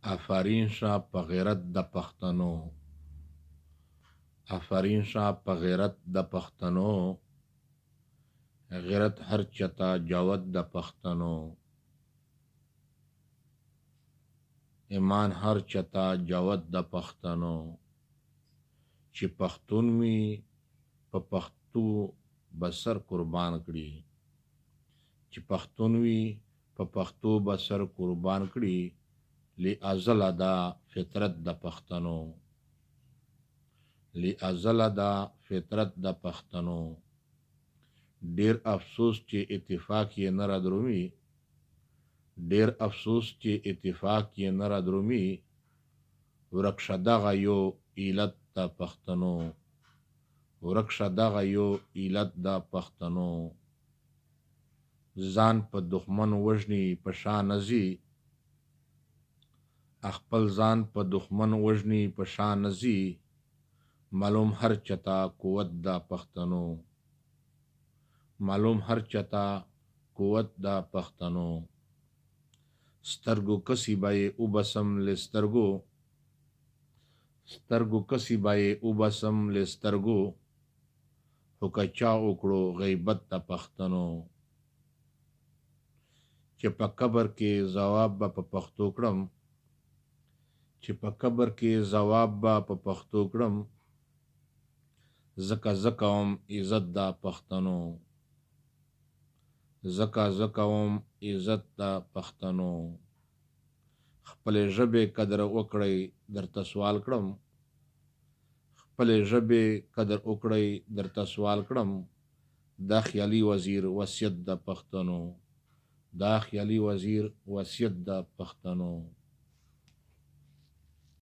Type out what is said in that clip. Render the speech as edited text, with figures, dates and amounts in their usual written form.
آفرین شه په غیرت د پښتنو، آفرین شه په غیرت د پښتنو، غیرت هر چتا جاوت د پښتنو، ایمان هر چتا جاوت د پښتنو، چې پښتون وي په پښتو بسر قربان کړي، چې پښتون وي په پښتو بسر قربان کړي، لی ازل دا فطرت د پښتنو، لی ازل دا فطرت د پښتنو. ډیر افسوس چې اتفاق یې نه را درومي، ډیر افسوس چې اتفاق یې نه را درومي، ورک شه دغه یو علت د پښتنو، ورک شه دغه یو علت د پښتنو. ځان په دښمن وژني په شا نه ځي، خپل ځان په دښمن وژني په شا نه ځي، معلوم هر چتا قوت د پښتنو، معلوم هر چتا قوت د پښتنو. سترګو کسی به یې وبسم له سترګو، سترګو کسی به یې وبسم له سترګو، خو که چا وکړو غیبت د پښتنو. چې په قبر کې ځواب به په پښتو کړم، چې په قبر کې ځواب به په پښتو کړم، زکه زکوم عزت د پښتنو، زکه زکوم عزت د پښتنو. خپل ژبې قدر وکړئ درته سوال کړم، خپل ژبې قدر وکړئ درته سوال کړم، دا خیالي وزیر وصیت د پښتنو، دا خیالي وزیر وصیت د پښتنو.